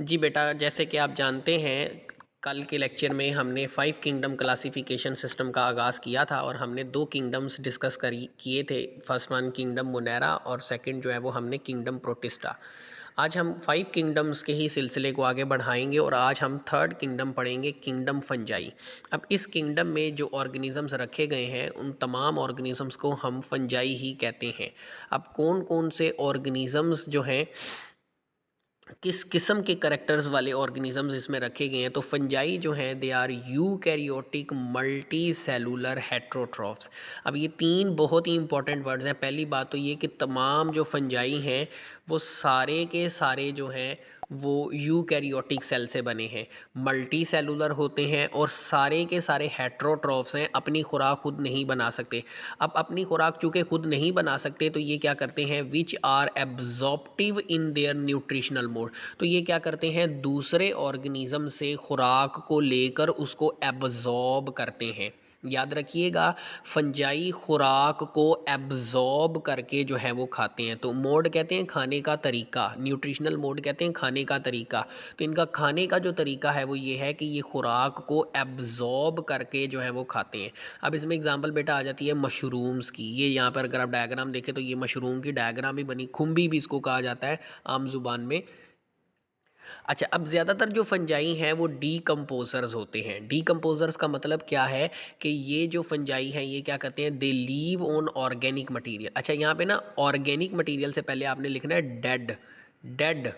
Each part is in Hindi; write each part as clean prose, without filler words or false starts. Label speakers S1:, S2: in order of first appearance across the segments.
S1: जी बेटा, जैसे कि आप जानते हैं, कल के लेक्चर में हमने 5 किंगडम क्लासिफिकेशन सिस्टम का आगाज़ किया था और हमने 2 किंगडम्स डिस्कस करी किए थे। फर्स्ट वन किंगडम मोनेरा और सेकंड जो है वो हमने किंगडम प्रोटिस्टा। आज हम 5 किंगडम्स के ही सिलसिले को आगे बढ़ाएंगे और आज हम थर्ड किंगडम पढ़ेंगे, किंगडम फंजाई। अब इस किंगडम में जो ऑर्गेनिजम्स रखे गए हैं उन तमाम ऑर्गेनिजम्स को हम फंजाई ही कहते हैं। अब कौन कौन से ऑर्गेनिजम्स जो हैं, किस किस्म के करेक्टर्स वाले ऑर्गेनिजम्स इसमें रखे गए हैं, तो फंजाई जो हैं they are eukaryotic multicellular heterotrophs. अब ये तीन बहुत ही इंपॉर्टेंट वर्ड्स हैं। पहली बात तो ये कि तमाम जो फंजाई हैं वो सारे के सारे जो हैं वो यूकैरियोटिक सेल से बने हैं, मल्टी सेलुलर होते हैं और सारे के सारे हेट्रोट्रॉफ्स हैं, अपनी खुराक खुद नहीं बना सकते। अब अपनी खुराक चूँकि खुद नहीं बना सकते तो ये क्या करते हैं, which are absorptive in their nutritional mode. तो ये क्या करते हैं, दूसरे ऑर्गेनिज्म से खुराक को लेकर उसको एब्जॉर्ब करते हैं। याद रखिएगा, फंजाई खुराक को एब्जॉर्ब करके जो है वो खाते हैं। तो मोड कहते हैं खाने का तरीका, न्यूट्रिशनल मोड कहते हैं खाने का तरीका। तो इनका खाने का जो तरीका है वो ये है कि ये खुराक को एब्जॉर्ब करके जो है वो खाते हैं। अब इसमें एग्जांपल बेटा आ जाती है मशरूम्स की। ये यहाँ पर अगर आप डायग्राम देखें तो ये मशरूम की डायग्राम भी बनी, खुम्बी भी इसको कहा जाता है आम जुबान में। अच्छा, अब ज़्यादातर जो फंजाई हैं वो डीकम्पोजर्स होते हैं। डीकम्पोजर्स का मतलब क्या है कि ये जो फंजाई हैं ये क्या करते हैं, दे लीव ऑन ऑर्गेनिक मटेरियल। अच्छा, यहाँ पे ना ऑर्गेनिक मटेरियल से पहले आपने लिखना है dead. Dead,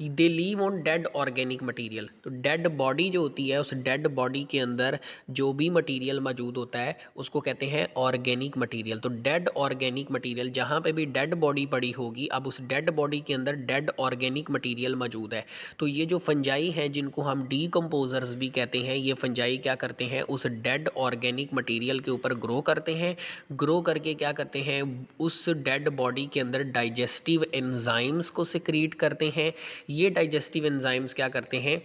S1: they leave on dead organic material. तो डेड बॉडी जो होती है, उस डेड बॉडी के अंदर जो भी मटेरियल मौजूद होता है उसको कहते हैं ऑर्गेनिक मटेरियल। तो डेड ऑर्गेनिक मटेरियल, जहाँ पे भी डेड बॉडी पड़ी होगी, अब उस डेड बॉडी के अंदर डेड ऑर्गेनिक मटेरियल मौजूद है। तो ये जो फंजाई हैं जिनको हम डीकम्पोजर्स भी कहते हैं, ये फंजाई क्या करते हैं, उस डेड ऑर्गेनिक मटेरियल के ऊपर ग्रो करते हैं। ग्रो करके क्या करते हैं, उस डेड बॉडी के अंदर डाइजेस्टिव एंजाइम्स को सिक्रीट करते हैं। ये डाइजेस्टिव एंजाइम्स क्या करते हैं,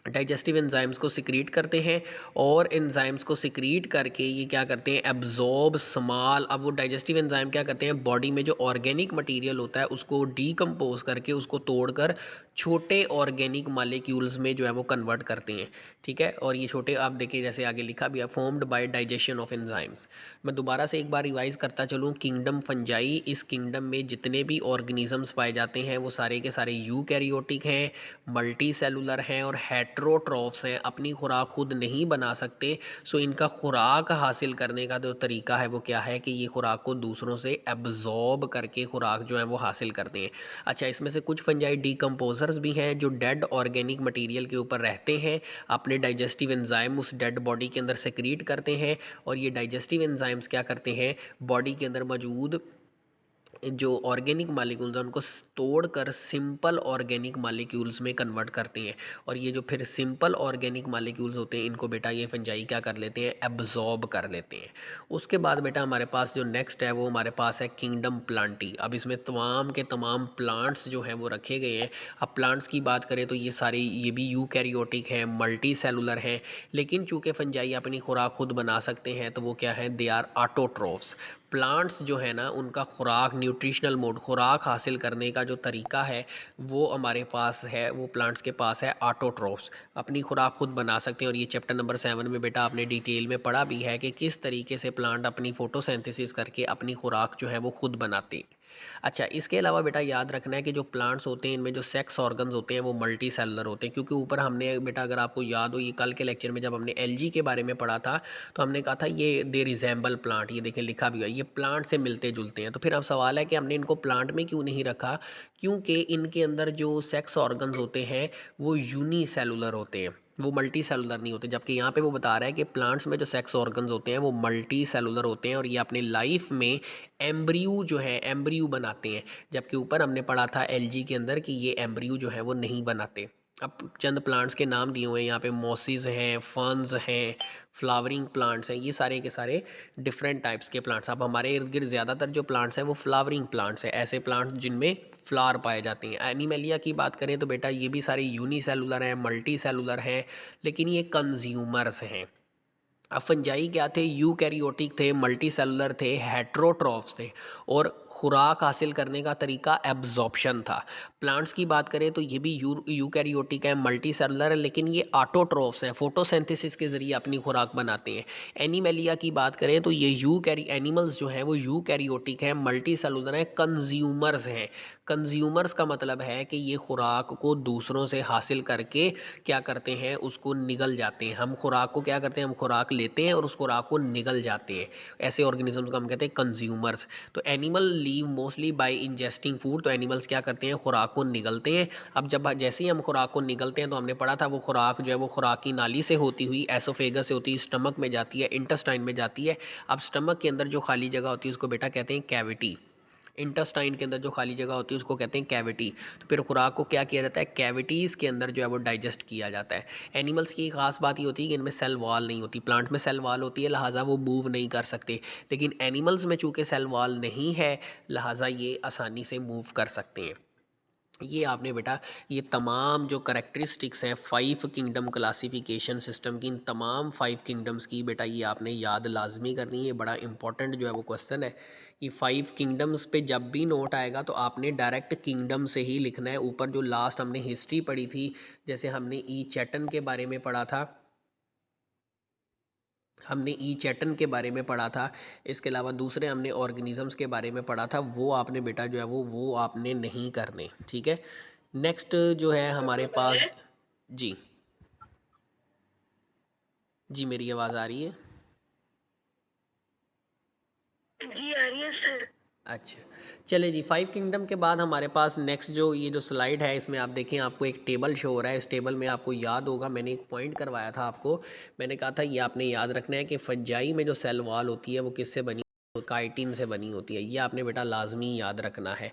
S1: डाइजेस्टिव एंजाइम्स को सिक्रीट करते हैं और एंजाइम्स को सिक्रीट करके ये क्या करते हैं, एब्जॉर्ब स्मॉल। अब वो डाइजेस्टिव एंजाइम क्या करते हैं, बॉडी में जो ऑर्गेनिक मटेरियल होता है उसको डीकम्पोज करके उसको तोड़कर छोटे ऑर्गेनिक मालिक्यूल्स में जो है वो कन्वर्ट करते हैं। ठीक है, और ये छोटे आप देखिए जैसे आगे लिखा भी है, formed by digestion of enzymes. मैं दोबारा से एक बार रिवाइज करता चलूँ, किंगडम फंजाई, इस किंगडम में जितने भी ऑर्गेनिजम्स पाए जाते हैं वो सारे के सारे यूकैरियोटिक हैं, मल्टी सेलुलर हैं और हेट्रोट्रॉफ्स हैं, अपनी खुराक खुद नहीं बना सकते। सो इनका खुराक हासिल करने का जो तरीका है वो क्या है कि ये खुराक को दूसरों से एब्जॉर्ब करके खुराक जो है वो हासिल करते हैं। अच्छा, इसमें से कुछ फंजाई डीकम्पोजर्स भी हैं जो डेड ऑर्गेनिक मटेरियल के ऊपर रहते हैं, अपने डाइजेस्टिव एंजाइम उस डेड बॉडी के अंदर सेक्रीट करते हैं और ये डाइजेस्टिव एंजाइम्स क्या करते हैं, बॉडी के अंदर मौजूद जो ऑर्गेनिक मालिक्यूल्स हैं उनको तोड़कर सिंपल ऑर्गेनिक मालिक्यूल्स में कन्वर्ट करते हैं। और ये जो फिर सिंपल ऑर्गेनिक मालिक्यूल्स होते हैं इनको बेटा ये फंजाई क्या कर लेते हैं, एब्जॉर्ब कर लेते हैं। उसके बाद बेटा हमारे पास जो नेक्स्ट है वो हमारे पास है किंगडम प्लांटी। अब इसमें तमाम के तमाम प्लांट्स जो हैं वो रखे गए हैं। अब प्लांट्स की बात करें तो ये सारे ये भी यूकैरियोटिक हैं, मल्टी सेलुलर हैं, लेकिन चूँकि फंजाई अपनी खुराक खुद बना सकते हैं तो वो क्या है, दे आर ऑटोट्रोफ्स। प्लांट्स जो है ना उनका खुराक, न्यूट्रिशनल मोड, खुराक हासिल करने का जो तरीका है वो हमारे पास है, वो प्लांट्स के पास है ऑटोट्रोफ्स, अपनी खुराक खुद बना सकते हैं। और ये चैप्टर नंबर 7 में बेटा आपने डिटेल में पढ़ा भी है कि किस तरीके से प्लांट अपनी फोटोसिंथेसिस करके अपनी खुराक जो है वो खुद बनाते हैं। अच्छा, इसके अलावा बेटा याद रखना है कि जो प्लांट्स होते हैं इनमें जो सेक्स ऑर्गन्स होते हैं वो मल्टी सेलुलर होते हैं, क्योंकि ऊपर हमने बेटा अगर आपको याद हो ये कल के लेक्चर में जब हमने एलजी के बारे में पढ़ा था तो हमने कहा था ये दे रिजेंबल प्लांट, ये देखें लिखा भी हुआ है, ये प्लांट से मिलते जुलते हैं। तो फिर अब सवाल है कि हमने इनको प्लांट में क्यों नहीं रखा, क्योंकि इनके अंदर जो सेक्स ऑर्गन्स होते हैं वो यूनिसेलुलर होते हैं, वो मल्टी सेलुलर नहीं होते। जबकि यहाँ पे वो बता रहा है कि प्लांट्स में जो सेक्स ऑर्गन्स होते हैं वो मल्टी सेलुलर होते हैं और ये अपनी लाइफ में एम्ब्रियो जो है एम्ब्रियो बनाते हैं। जबकि ऊपर हमने पढ़ा था एलजी के अंदर कि ये एम्ब्रियो जो है वो नहीं बनाते। अब चंद प्लांट्स के नाम दिए हुए हैं यहाँ पे, मोसिस हैं, फर्न्स हैं, फ्लावरिंग प्लांट्स हैं, ये सारे के सारे डिफरेंट टाइप्स के प्लांट्स। अब हमारे इर्द गिर्द ज़्यादातर जो प्लांट्स हैं वो फ्लावरिंग प्लांट्स हैं, ऐसे प्लांट्स जिनमें फ्लावर पाए जाते हैं। एनिमेलिया की बात करें तो बेटा ये भी सारे यूनिसेलुलर हैं, मल्टी सेलुलर हैं, लेकिन ये कंज्यूमर्स हैं। अब फंजाई क्या थे, यूकैरियोटिक थे, मल्टी सेलुलर थे, हेट्रोट्रॉफ्स थे और खुराक हासिल करने का तरीका एब्जॉर्प्शन था। प्लांट्स की बात करें तो ये भी यूकैरियोटिक है, मल्टी सेलुलर है, लेकिन ये ऑटोट्रॉफ्स हैं, फोटोसिंथेसिस के ज़रिए अपनी खुराक बनाते हैं। एनिमेलिया की बात करें तो ये एनिमल्स जो हैं वो यूकैरियोटिक हैं, मल्टी सेलुलर हैं, कंज्यूमर्स हैं। कंज्यूमर्स का मतलब है कि ये खुराक को दूसरों से हासिल करके क्या करते हैं, उसको निगल जाते हैं। हम खुराक को क्या करते हैं, हम खुराक लेते हैं और उस खुराक को निगल जाते हैं। ऐसे ऑर्गेनिजम्स को हम कहते हैं कंज्यूमर्स। तो animal leave mostly bye ingesting food, तो एनिमल्स क्या करते हैं, खुराक को निगलते हैं। अब जब जैसे ही हम खुराक को निगलते हैं तो हमने पढ़ा था वो खुराक जो है वो खुराक की नाली से होती हुई एसोफेगस से होती है, स्टमक में जाती है, इंटेस्टाइन में जाती है। अब स्टमक के अंदर जो खाली जगह होती है उसको बेटा कहते हैं कैविटी। इंटेस्टाइन के अंदर जो खाली जगह होती है उसको कहते हैं कैविटी। तो फिर खुराक को क्या किया जाता है, कैविटीज़ के अंदर जो है वो डाइजेस्ट किया जाता है। एनिमल्स की खास बात ये होती है कि इनमें सेल वॉल नहीं होती। प्लांट में सेल वॉल होती है, लिहाजा वो मूव नहीं कर सकते, लेकिन एनिमल्स में चूँकि सेल वॉल नहीं है लिहाजा ये आसानी से मूव कर सकते हैं। ये आपने बेटा ये तमाम जो करेक्टरिस्टिक्स हैं 5 किंगडम क्लासिफिकेशन सिस्टम की, इन तमाम 5 किंगडम्स की बेटा ये आपने याद लाजमी करनी है। बड़ा इंपॉर्टेंट जो है वो क्वेश्चन है। ये 5 किंगडम्स पे जब भी नोट आएगा तो आपने डायरेक्ट किंगडम से ही लिखना है। ऊपर जो लास्ट हमने हिस्ट्री पढ़ी थी, जैसे हमने ई चैटन के बारे में पढ़ा था, हमने ई चैटन के बारे में पढ़ा था, इसके अलावा दूसरे हमने ऑर्गेनिजम्स के बारे में पढ़ा था, वो आपने बेटा जो है वो आपने नहीं करने। ठीक है। नेक्स्ट जो है हमारे पास, जी जी मेरी आवाज़ आ रही है? जी आ रही है सर। अच्छा, चलिए जी। 5 किंगडम के बाद हमारे पास नेक्स्ट जो ये जो स्लाइड है इसमें आप देखें आपको एक टेबल शो हो रहा है। इस टेबल में आपको याद होगा मैंने एक पॉइंट करवाया था आपको। मैंने कहा था ये आपने याद रखना है कि फंजाई में जो सेल वॉल होती है वो किससे बनी, काइटिन से बनी होती है। ये आपने बेटा लाजमी याद रखना है।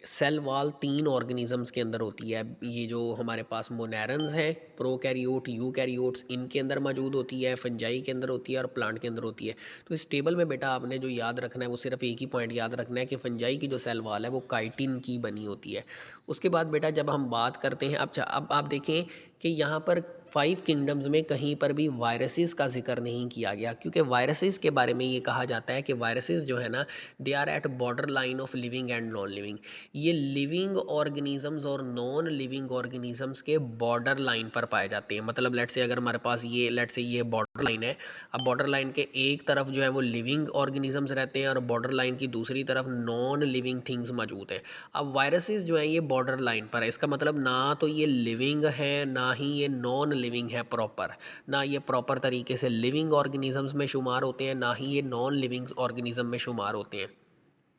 S1: सेल वॉल 3 ऑर्गेनिजम्स के अंदर होती है। ये जो हमारे पास मोनेरन्स हैं, प्रोकैरियोट, यूकैरियोट्स, इनके अंदर मौजूद होती है, फंजाई के अंदर होती है और प्लांट के अंदर होती है। तो इस टेबल में बेटा आपने जो याद रखना है वो सिर्फ एक ही पॉइंट याद रखना है कि फंजाई की जो सेल वॉल है वो काइटिन की बनी होती है। उसके बाद बेटा जब हम बात करते हैं, अब आप देखें कि यहाँ पर 5 किंगडम्स में कहीं पर भी वायरसेस का जिक्र नहीं किया गया, क्योंकि वायरसेस के बारे में ये कहा जाता है कि वायरसेस जो है ना, they are at border line of living and non living. ये लिविंग ऑर्गेनिजम्स और नॉन लिविंग ऑर्गेनिजम्स के बॉर्डर लाइन पर पाए जाते हैं। मतलब लेट से अगर हमारे पास ये लेट से ये बॉर्डर लाइन है, अब बॉर्डर लाइन के एक तरफ जो है वो लिविंग ऑर्गेनिजम्स रहते हैं और बॉर्डर लाइन की दूसरी तरफ नॉन लिविंग थिंग्स मौजूद हैं। अब वायरसेस जो है ये बॉर्डर लाइन पर है, इसका मतलब ना तो ये लिविंग है ना ही ये नॉन लिविंग है प्रॉपर। ना ये प्रॉपर तरीके से लिविंग ऑर्गेनिजम्स में शुमार होते हैं, ना ही ये नॉन लिविंग ऑर्गेनिज्म में शुमार होते हैं।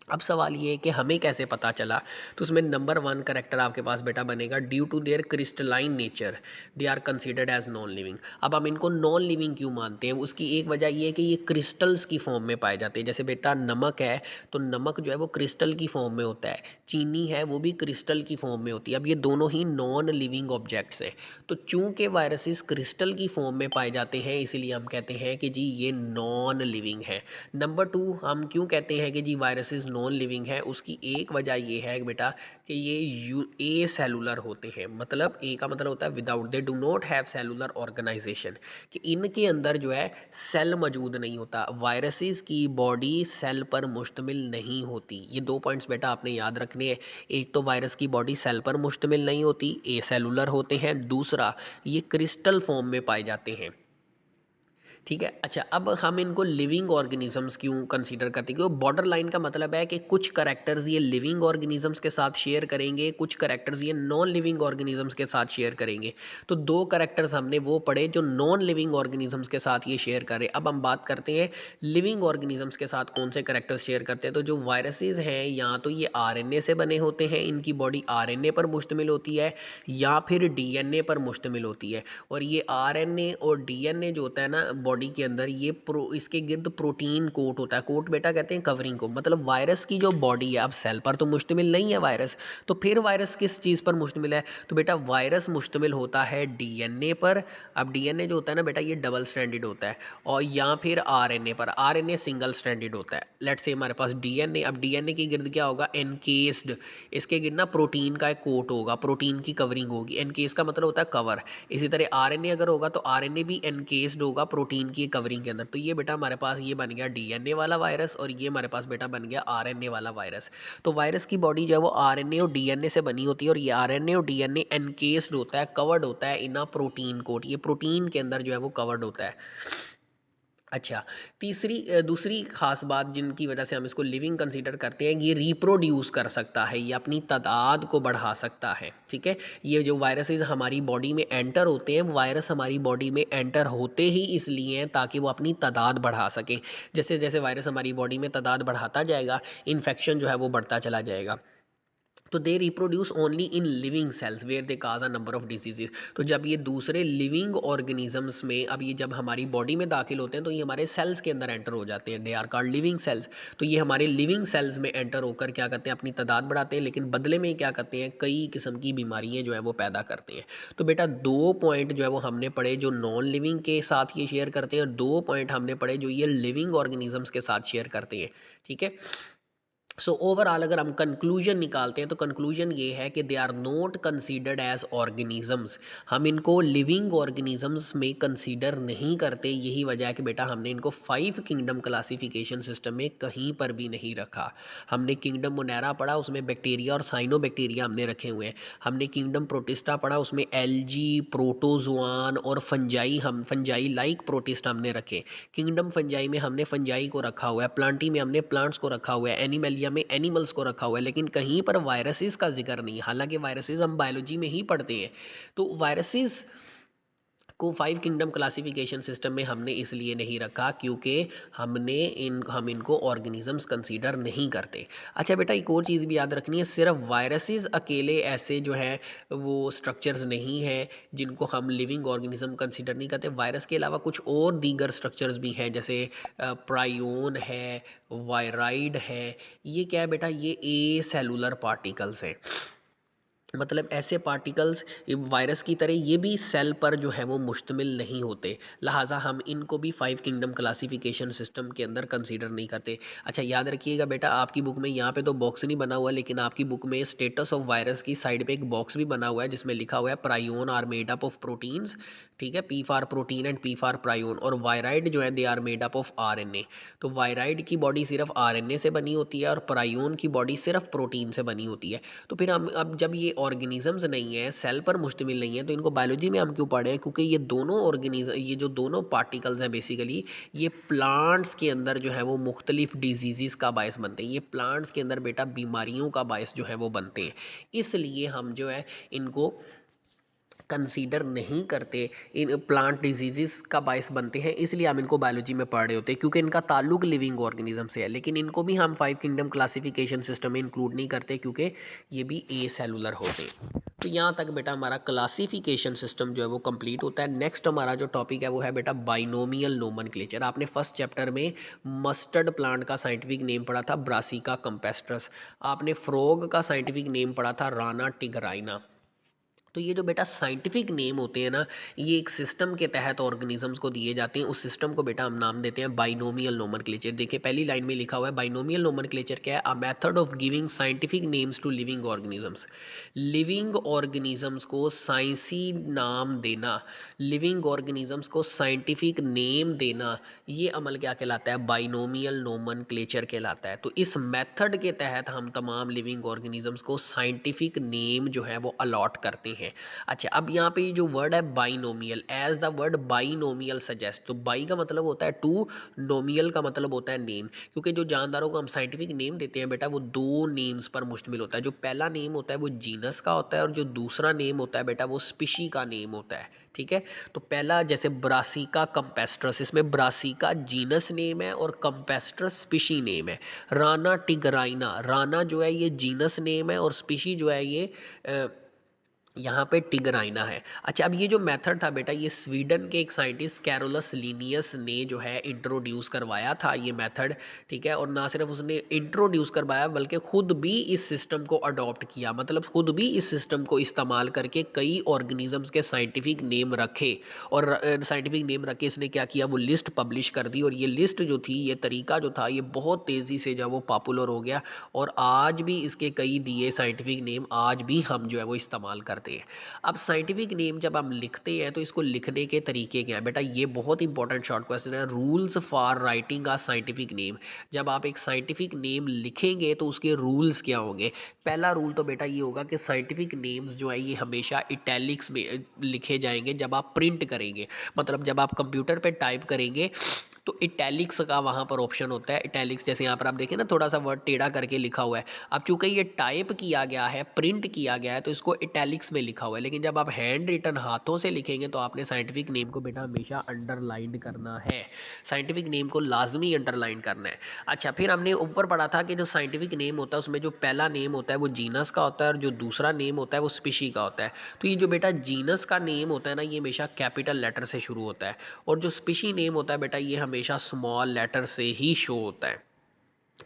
S1: अब सवाल ये है कि हमें कैसे पता चला, तो उसमें नंबर 1 करेक्टर आपके पास बेटा बनेगा, due to their crystalline nature they are considered as non living. अब हम इनको नॉन लिविंग क्यों मानते हैं, उसकी एक वजह ये है कि ये क्रिस्टल्स की फॉर्म में पाए जाते हैं। जैसे बेटा नमक है, तो नमक जो है वो क्रिस्टल की फॉर्म में होता है, चीनी है वो भी क्रिस्टल की फॉर्म में होती है। अब ये दोनों ही नॉन लिविंग ऑब्जेक्ट्स हैं। तो चूंकि वायरसेस क्रिस्टल की फॉर्म में पाए जाते हैं इसीलिए हम कहते हैं कि जी ये नॉन लिविंग है। नंबर 2, हम क्यों कहते हैं कि जी वायरसेस नॉन लिविंग है, उसकी एक वजह ये है बेटा कि ये ए सेलुलर होते हैं। मतलब ए का मतलब होता है without, they do not have cellular organization, कि इनके अंदर जो है सेल मौजूद नहीं होता। वायरसेस की बॉडी सेल पर मुश्तमिल नहीं होती। ये 2 पॉइंट्स बेटा आपने याद रखने हैं। एक तो वायरस की बॉडी सेल पर मुश्तमिल नहीं होती, ए सेलुलर होते हैं। दूसरा, ये क्रिस्टल फॉर्म में पाए जाते हैं। ठीक है। अच्छा, अब हम इनको लिविंग ऑर्गेनिजम्स क्यों कंसीडर करते हैं, क्योंकि बॉर्डर लाइन का मतलब है कि कुछ करेक्टर्स ये लिविंग ऑर्गेनिजम्स के साथ शेयर करेंगे, कुछ करेक्टर्स ये नॉन लिविंग ऑर्गेनिजम्स के साथ शेयर करेंगे। तो 2 करेक्टर्स हमने वो पढ़े जो नॉन लिविंग ऑर्गेनिजम्स के साथ ये शेयर करें। अब हम बात करते हैं लिविंग ऑर्गेनिजम्स के साथ कौन से करेक्टर्स शेयर करते हैं। तो जो वायरसेस हैं या तो ये आरएनए से बने होते हैं, इनकी बॉडी आरएनए पर मुश्तमिल होती है, या फिर डीएनए पर मुश्तमिल होती है। और ये आरएनए और डीएनए जो होता है ना बॉडी के अंदर, ये इसके गिर्द प्रोटीन कोट होता है। कोट बेटा कहते हैं कवरिंग को। मतलब वायरस की जो बॉडी है, अब सेल पर तो मुश्तमिल नहीं है वायरस, तो फिर वायरस किस चीज़ पर मुश्तमिल है, तो बेटा वायरस मुश्तमिल होता है डीएनए पर। अब डीएनए जो होता है ना बेटा, ये डबल स्ट्रैंडेड होता है, और या फिर आरएनए पर। आरएनए सिंगल स्ट्रैंडेड होता है। लेट्स से हमारे पास डीएनए, अब डीएनए के गिर्द क्या होगा, एनकेस्ड, इसके गिर्द ना प्रोटीन का एक कोट होगा, प्रोटीन की कवरिंग होगी। एनकेस का मतलब होता है कवर। इसी तरह आरएनए अगर होगा तो आरएनए भी एनकेस्ड होगा प्रोटीन प्रोटीन की कवरिंग के अंदर। तो ये बेटा हमारे पास ये बन गया डीएनए वाला वायरस और ये हमारे पास बेटा बन गया आरएनए वाला वायरस। तो वायरस की बॉडी जो है वो आरएनए और डीएनए से बनी होती है और ये आरएनए और डीएनए एनकेस्ड होता है, कवर्ड होता है इन अ प्रोटीन कोट। ये प्रोटीन के अंदर जो है वो कवर्ड होता है। अच्छा, दूसरी खास बात जिनकी वजह से हम इसको लिविंग कंसीडर करते हैं, ये रिप्रोड्यूस कर सकता है, ये अपनी तादाद को बढ़ा सकता है। ठीक है, ये जो वायरसेस हमारी बॉडी में एंटर होते हैं, वायरस हमारी बॉडी में एंटर होते ही इसलिए हैं ताकि वो अपनी तादाद बढ़ा सकें। जैसे जैसे वायरस हमारी बॉडी में तादाद बढ़ाता जाएगा, इन्फेक्शन जो है वो बढ़ता चला जाएगा। तो they reproduce only in living cells where they cause a number of diseases. तो जब ये दूसरे लिविंग ऑर्गेनिजम्स में, अब ये जब हमारी बॉडी में दाखिल होते हैं तो ये हमारे सेल्स के अंदर एंटर हो जाते हैं, they are called living cells. तो ये हमारे लिविंग सेल्स में एंटर होकर क्या करते हैं, अपनी तादाद बढ़ाते हैं, लेकिन बदले में क्या करते हैं, कई किस्म की बीमारियाँ जो है वो पैदा करते हैं। तो बेटा 2 पॉइंट जो है वो हमने पढ़े जो नॉन लिविंग के साथ ये शेयर करते हैं, और 2 पॉइंट हमने पढ़े जो ये लिविंग ऑर्गेनिजम्स के साथ शेयर करते हैं। ठीक है, सो ओवरऑल अगर हम कंक्लूजन निकालते हैं तो कंक्लूजन ये है कि they are not considered as organisms. हम इनको लिविंग ऑर्गेनिजम्स में कंसीडर नहीं करते। यही वजह है कि बेटा हमने इनको 5 किंगडम क्लासिफिकेशन सिस्टम में कहीं पर भी नहीं रखा। हमने किंगडम मोनेरा पढ़ा, उसमें बैक्टीरिया और साइनोबैक्टीरिया हमने रखे हुए हैं। हमने किंगडम प्रोटिस्टा पढ़ा, उसमें एल्जी, प्रोटोजोआन और फंजाई, हम फंजाई लाइक प्रोटिस्ट हमने रखे। किंगडम फंजाई में हमने फंजाई को रखा हुआ है, प्लांटी में हमने प्लांट्स को रखा हुआ है, एनिमलिया में एनिमल्स को रखा हुआ है, लेकिन कहीं पर वायरसेस का जिक्र नहीं। हालांकि वायरसेस हम बायोलॉजी में ही पढ़ते हैं। तो वायरसेस को 5 किंगडम क्लासिफिकेशन सिस्टम में हमने इसलिए नहीं रखा क्योंकि हम इनको ऑर्गेनिजम्स कंसीडर नहीं करते। अच्छा बेटा, एक और चीज़ भी याद रखनी है, सिर्फ वायरसेस अकेले ऐसे जो है वो स्ट्रक्चर्स नहीं है जिनको हम लिविंग ऑर्गेनिज्म कंसीडर नहीं करते। वायरस के अलावा कुछ और दीगर स्ट्रक्चर्स भी हैं, जैसे प्रायोन है, वायराइड है। ये क्या है बेटा, ये ए सेलुलर पार्टिकल्स है। मतलब ऐसे पार्टिकल्स वायरस की तरह ये भी सेल पर जो है वो मुश्तमिल नहीं होते, लिहाजा हम इनको भी 5 किंगडम क्लासिफिकेशन सिस्टम के अंदर कंसीडर नहीं करते। अच्छा याद रखिएगा बेटा, आपकी बुक में यहाँ पे तो बॉक्स नहीं बना हुआ, लेकिन आपकी बुक में स्टेटस ऑफ वायरस की साइड पे एक बॉक्स भी बना हुआ है जिसमें लिखा हुआ है prion are made up of proteins. ठीक है, P for protein and P for prion. और वायराइड जो है they are made up of RNA. तो वायराइड की बॉडी सिर्फ आरएनए से बनी होती है और प्रायोन की बॉडी सिर्फ प्रोटीन से बनी होती है। तो फिर हम अब जब ये ऑर्गेनिजम्स नहीं है, सेल पर मुश्तमिल नहीं है, तो इनको बायोलॉजी में हम क्यों पढ़े हैं? क्योंकि ये जो दोनों पार्टिकल्स हैं बेसिकली, ये प्लांट्स के अंदर जो है वो मुख्तलिफ डिजीज़ का बायस बनते हैं। ये प्लांट्स के अंदर बेटा बीमारियों का बायस जो है वो बनते हैं। इसलिए हम जो है इनको कंसीडर नहीं करते। इन प्लांट डिजीज़ का बायस बनते हैं, इसलिए हम इनको बायोलॉजी में पढ़ रहे होते हैं क्योंकि इनका ताल्लुक लिविंग ऑर्गेनिज्म से है। लेकिन इनको भी हम 5 किंगडम क्लासिफिकेशन सिस्टम में इंक्लूड नहीं करते क्योंकि ये भी ए सेलुलर होते हैं। तो यहाँ तक बेटा हमारा क्लासिफिकेशन सिस्टम जो है वो कंप्लीट होता है। नेक्स्ट हमारा जो टॉपिक है वो है बेटा बाइनोमियल नोमेनक्लेचर। आपने फर्स्ट चैप्टर में मस्टर्ड प्लांट का साइंटिफिक नेम पढ़ा था ब्रासिका कंपेस्ट्रस। आपने फ्रॉग का साइंटिफिक नेम पढ़ा था राना टिगराइना। तो ये जो बेटा साइंटिफिक नेम होते हैं ना, ये एक सिस्टम के तहत ऑर्गेनिजम्स को दिए जाते हैं। उस सिस्टम को बेटा हम नाम देते हैं बाइनोमियल नोमेनक्लेचर। देखिए पहली लाइन में लिखा हुआ है बाइनोमियल नोमेनक्लेचर क्या है, a method of giving scientific names to living organisms. Living organisms को साइंसी नाम देना, लिविंग ऑर्गेनिजम्स को साइंटिफिक नेम देना, ये अमल क्या कहलाता है, बाइनोमियल नोमेनक्लेचर कहलाता है। तो इस मेथड के तहत हम तमाम लिविंग ऑर्गेनिजम्स को साइंटिफिक नेम जो है वो अलॉट करते हैं। अच्छा, अब यहाँ पे जो वर्ड है binomial, as the word binomial suggest, तो बाई का मतलब होता है टू, नोमियल का मतलब होता है नेम। क्योंकि जो जानदारों को हम साइंटिफिक नेम देते हैं बेटा वो 2 नेम्स पर मुश्तमिल होता है। जो पहला नेम होता है वो जीनस का होता है और जो दूसरा नेम होता है बेटा वो स्पीशी का नेम होता है। ठीक है, तो पहला जैसे ब्रासिका कंपेस्ट्रस, इसमें ब्रासिका जीनस नेम है और कंपेस्ट्रस स्पीशी नेम है। राना टिगराइना, राना जो है ये जीनस नेम है और स्पीशी जो है ये यहाँ पे टिगराइना है। अच्छा, अब ये जो मेथड था बेटा ये स्वीडन के एक साइंटिस्ट कैरोलस लीनियस ने जो है इंट्रोड्यूस करवाया था ये मेथड। ठीक है, और ना सिर्फ उसने इंट्रोड्यूस करवाया बल्कि ख़ुद भी इस सिस्टम को अडॉप्ट किया। मतलब ख़ुद भी इस सिस्टम को इस्तेमाल करके कई ऑर्गेनिजम्स के साइंटिफिक नेम रखे और साइंटिफिक नेम रख के इसने क्या किया, वो लिस्ट पब्लिश कर दी। और ये लिस्ट जो थी, ये तरीका जो था, ये बहुत तेज़ी से जो वो पॉपुलर हो गया और आज भी इसके कई दिए साइंटिफिक नेम आज भी हम जो है वो इस्तेमाल करते हैं। करते हैं। अब साइंटिफिक नेम जब हम लिखते हैं तो इसको लिखने के तरीके क्या है बेटा, ये बहुत इंपॉर्टेंट शॉर्ट क्वेश्चन है। Rules for writing a scientific name, जब आप एक साइंटिफिक नेम लिखेंगे तो उसके रूल्स क्या होंगे। पहला रूल तो बेटा ये होगा कि साइंटिफिक नेम्स जो है ये हमेशा इटैलिक्स में लिखे जाएंगे जब आप प्रिंट करेंगे। मतलब जब आप कंप्यूटर पे टाइप करेंगे तो इटैलिक्स का वहाँ पर ऑप्शन होता है। इटैलिक्स जैसे यहाँ पर आप देखें ना, थोड़ा सा वर्ड टेढ़ा करके लिखा हुआ है। अब चूंकि ये टाइप किया गया है, प्रिंट किया गया है, तो इसको इटैलिक्स में लिखा हुआ है। लेकिन जब आप हैंड रिटन हाथों से लिखेंगे तो आपने साइंटिफिक नेम को बेटा हमेशा अंडरलाइन करना है। साइंटिफिक नेम को लाजमी अंडरलाइन करना है। अच्छा, फिर हमने ऊपर पढ़ा था कि जो साइंटिफिक नेम होता है उसमें जो पहला नेम होता है वो जीनस का होता है और जो दूसरा नेम होता है वो स्पीशी का होता है। तो ये जो बेटा जीनस का नेम होता है ना, ये हमेशा कैपिटल लेटर से शुरू होता है, और जो स्पीशी नेम होता है बेटा ये हमेशा स्मॉल लेटर से ही शो होता है।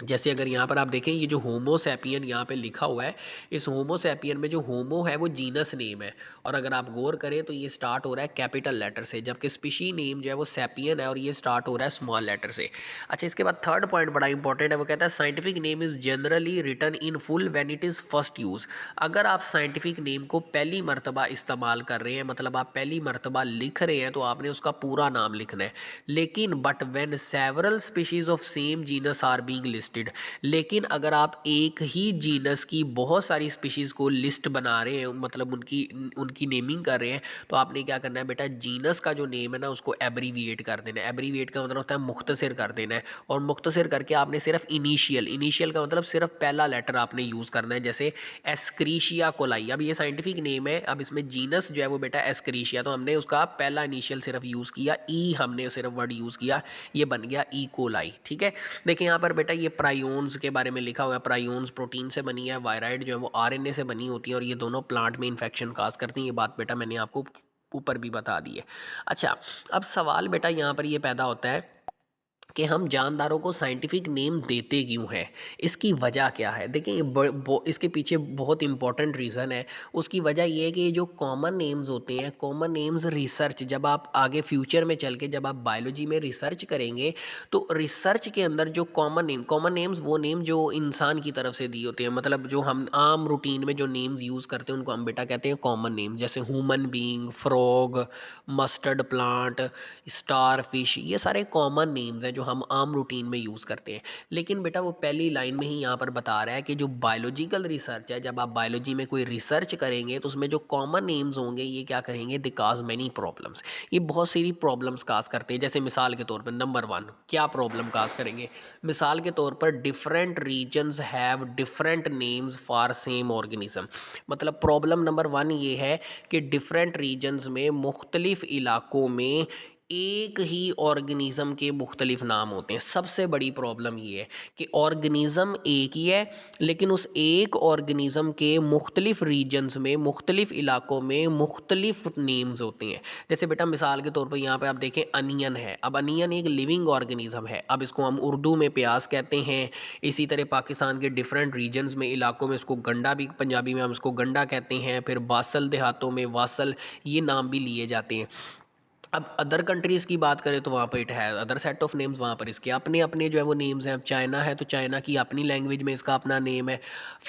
S1: जैसे अगर यहाँ पर आप देखें, ये जो होमोसैपियन यहाँ पे लिखा हुआ है, इस होमोसैपियन में जो होमो है वो जीनस नेम है, और अगर आप गौर करें तो ये स्टार्ट हो रहा है कैपिटल लेटर से, जबकि स्पीशी नेम जो है वो सैपियन है और ये स्टार्ट हो रहा है स्मॉल लेटर से। अच्छा, इसके बाद थर्ड पॉइंट बड़ा इंपॉर्टेंट है, वो कहता है scientific name is generally written in full when it is first use. अगर आप साइंटिफिक नेम को पहली मरतबा इस्तेमाल कर रहे हैं, मतलब आप पहली मरतबा लिख रहे हैं, तो आपने उसका पूरा नाम लिखना है। लेकिन but when several species of same genus are being listed, लेकिन अगर आप एक ही जीनस की बहुत सारी स्पीशीज़ को लिस्ट बना रहे हैं, मतलब उनकी उनकी नेमिंग कर रहे हैं, तो आपने क्या करना है बेटा, जीनस का जो नेम है ना उसको एब्रीविएट कर देना है। एब्रीविएट का मतलब होता है मुख्तसर कर देना है, और मुख्तसर करके आपने सिर्फ इनिशियल, इनिशियल का मतलब सिर्फ पहला लेटर आपने यूज़ करना है। जैसे एस्क्रीशिया कोलाई, अब ये साइंटिफिक नेम है, अब इसमें जीनस जो है वो बेटा एस्क्रीशिया, तो हमने उसका पहला इनिशियल सिर्फ यूज़ किया, ई हमने सिर्फ वर्ड यूज़ किया, ये बन गया ई कोलाई। ठीक है, देखिए यहाँ पर बेटा ये प्रायोन्स के बारे में लिखा हुआ है। प्रायोन्स प्रोटीन से बनी है, वायराइड जो है वो आरएनए से बनी होती है, और ये दोनों प्लांट में इन्फेक्शन काज करती हैं। ये बात बेटा मैंने आपको ऊपर भी बता दी है। अच्छा, अब सवाल बेटा यहाँ पर ये पैदा होता है कि हम जानदारों को साइंटिफिक नेम देते क्यों हैं, इसकी वजह क्या है। देखिए इसके पीछे बहुत इंपॉर्टेंट रीज़न है। उसकी वजह ये है कि ये जो कॉमन नेम्स होते हैं, कॉमन नेम्स रिसर्च, जब आप आगे फ्यूचर में चल के जब आप बायोलॉजी में रिसर्च करेंगे तो रिसर्च के अंदर जो कॉमन नेम्स वो नेम जो इंसान की तरफ से दिए होते हैं, मतलब जो हम आम रूटीन में जो नेम्स यूज़ करते हैं उनको हम बेटा कहते हैं कॉमन नेम। जैसे human being, frog, mustard plant, star fish, ये सारे कॉमन नेम्स हैं जो हम आम रूटीन में यूज़ करते हैं। लेकिन बेटा वो पहली लाइन में ही यहाँ पर बता रहा है कि जो बायोलॉजिकल रिसर्च है, जब आप बायोलॉजी में कोई रिसर्च करेंगे तो उसमें जो कॉमन नेम्स होंगे ये क्या करेंगे, दे काज मैनी प्रॉब्लम्स, ये बहुत सारी प्रॉब्लम्स काज करते हैं। जैसे मिसाल के तौर पर नंबर 1 क्या प्रॉब्लम काज करेंगे, मिसाल के तौर पर different regions have different names for same organism. मतलब प्रॉब्लम नंबर 1 ये है कि डिफरेंट रीजन्स में, मुख्तलिफ इलाकों में एक ही ऑर्गेनिज्म के मुख्तलिफ नाम होते हैं। सबसे बड़ी प्रॉब्लम ये है कि ऑर्गेनिज्म एक ही है, लेकिन उस एक ऑर्गेनिज्म के मुख्तलिफ रीजन्स में, मुख्तलिफ इलाकों में मुख्तलिफ नेम्स होते हैं। जैसे बेटा मिसाल के तौर पर यहाँ पे आप देखें अनियन है। अब अनियन एक लिविंग ऑर्गेनिज्म है, अब इसको हम उर्दू में प्याज कहते हैं। इसी तरह पाकिस्तान के डिफरेंट रीजन्स में, इलाकों में इसको गंडा भी, पंजाबी में हम इसको गंडा कहते हैं। फिर बासल देहातों में वासल, ये नाम भी लिए जाते हैं। अब अदर कंट्रीज़ की बात करें तो वहाँ पर इट है अदर सेट ऑफ नेम्स, वहाँ पर इसके अपने अपने जो है वो नेम्स हैं। अब चाइना है तो चाइना की अपनी लैंग्वेज में इसका अपना नेम है।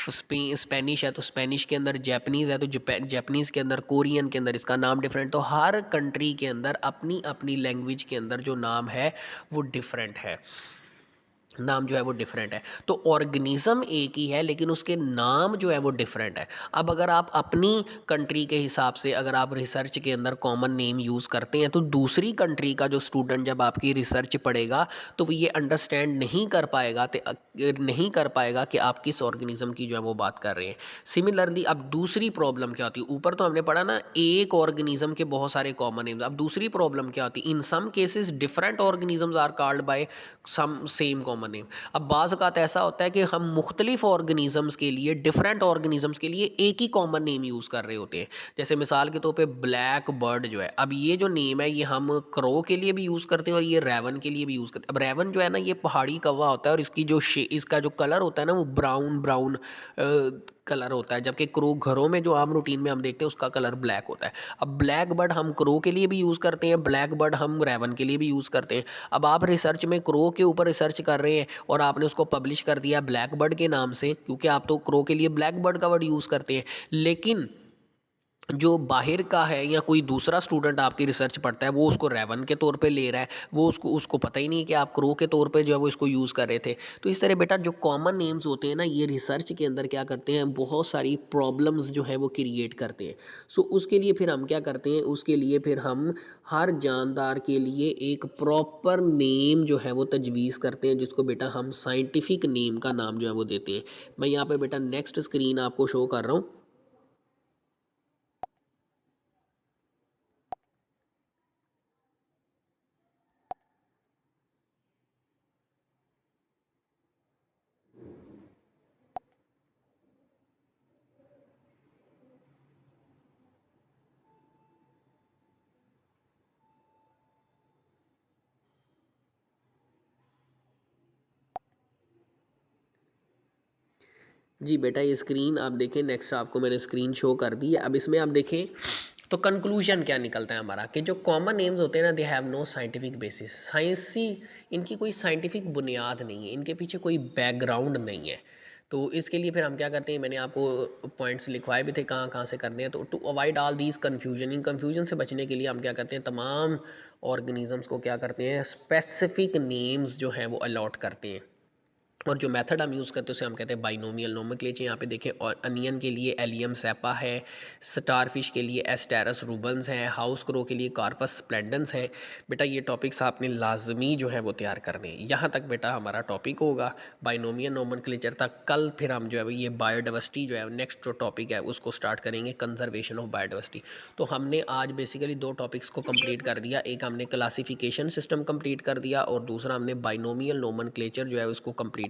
S1: स्पेनिश है तो स्पेनिश के अंदर, जैपनीज़ है तो जैपनीज़ के अंदर, कोरियन के अंदर इसका नाम डिफरेंट। तो हर कंट्री के अंदर अपनी अपनी लैंग्वेज के अंदर जो नाम है वो डिफरेंट है, नाम जो है वो डिफरेंट है। तो ऑर्गेनिज्म एक ही है लेकिन उसके नाम जो है वो डिफरेंट है। अब अगर आप अपनी कंट्री के हिसाब से अगर आप रिसर्च के अंदर कॉमन नेम यूज़ करते हैं तो दूसरी कंट्री का जो स्टूडेंट जब आपकी रिसर्च पढ़ेगा तो वो ये अंडरस्टैंड नहीं कर पाएगा, कि आप किस ऑर्गेनिज्म की जो है वो बात कर रहे हैं। सिमिलरली अब दूसरी प्रॉब्लम क्या होती है, ऊपर तो हमने पढ़ा ना एक ऑर्गेनिज्म के बहुत सारे कॉमन नेम्स। अब दूसरी प्रॉब्लम क्या होती है, in some cases different organisms are called by some same common name. अब बाज़ औक़ात ऐसा होता है कि हम मुख्तलिफ ऑर्गेनिजम्स के लिए, डिफरेंट ऑर्गेनिजम्स के लिए एक ही कॉमन नेम यूज़ कर रहे होते हैं। जैसे मिसाल के तौर पे ब्लैक बर्ड जो है, अब ये जो नेम है ये हम क्रो के लिए भी यूज़ करते हैं और ये रेवन के लिए भी यूज़ करते हैं। अब रेवन जो है ना ये पहाड़ी कौवा होता है और इसका जो कलर होता है ना वो ब्राउन ब्राउन कलर होता है, जबकि क्रो घरों में जो आम रूटीन में हम देखते हैं उसका कलर ब्लैक होता है। अब ब्लैक बर्ड हम क्रो के लिए भी यूज़ करते हैं, ब्लैक बर्ड हम रेवन के लिए भी यूज़ करते हैं। अब आप रिसर्च में क्रो के ऊपर रिसर्च कर रहे हैं और आपने उसको पब्लिश कर दिया ब्लैक बर्ड के नाम से, क्योंकि आप तो क्रो के लिए ब्लैक बर्ड का वर्ड यूज़ करते हैं। लेकिन जो बाहर का है या कोई दूसरा स्टूडेंट आपकी रिसर्च पढ़ता है वो उसको रेवन के तौर पे ले रहा है, वो उसको उसको पता ही नहीं कि आप क्रो के तौर पे जो है वो इसको यूज़ कर रहे थे। तो इस तरह बेटा जो कॉमन नेम्स होते हैं ना, ये रिसर्च के अंदर क्या करते हैं, बहुत सारी प्रॉब्लम्स जो है वो क्रिएट करते हैं। सो उसके लिए फिर हम क्या करते हैं, उसके लिए फिर हम हर जानदार के लिए एक प्रॉपर नेम जो है वो तजवीज़ करते हैं, जिसको बेटा हम साइंटिफिक नेम का नाम जो है वो देते हैं। मैं यहाँ पे बेटा नेक्स्ट स्क्रीन आपको शो कर रहा हूँ। जी बेटा, ये स्क्रीन आप देखें, नेक्स्ट आपको मैंने स्क्रीन शो कर दी है। अब इसमें आप देखें तो कंक्लूजन क्या निकलता है हमारा, कि जो कॉमन नेम्स होते हैं ना, they have no scientific basis. साइंसी इनकी कोई साइंटिफिक बुनियाद नहीं है, इनके पीछे कोई बैकग्राउंड नहीं है। तो इसके लिए फिर हम क्या करते हैं, मैंने आपको पॉइंट्स लिखवाए भी थे कहाँ कहाँ से करने हैं। तो to avoid all these confusion, इन कन्फ्यूजन से बचने के लिए हम क्या करते हैं, तमाम ऑर्गेनिजम्स को क्या करते हैं, स्पेसिफिक नेम्स जो हैं वो अलॉट करते हैं। और जो मेथड हम यूज़ करते हैं उसे हम कहते हैं बाइनोमियल नोमेनक्लेचर। यहाँ पे देखें, और अनियन के लिए एलियम सेपा है, स्टारफिश के लिए एस्टेरस रूबन्स है, हाउस क्रो के लिए कार्पस स्प्लेंडेंस है। बेटा ये टॉपिक्स आपने लाजमी जो है वो तैयार करने हैं। यहाँ तक बेटा हमारा टॉपिक होगा बाइनोमियल नोमेनक्लेचर तक। कल फिर हम जो है ये बायोडाइवर्सिटी जो है नेक्स्ट जो टॉपिक है उसको स्टार्ट करेंगे, कंजर्वेशन ऑफ बायोडाइवर्सिटी। तो हमने आज बेसिकली दो टॉपिक्स को कंप्लीट कर दिया। एक हमने क्लासिफिकेशन सिस्टम कंप्लीट कर दिया और दूसरा हमने बाइनोमियल नोमेनक्लेचर जो है उसको कंप्लीट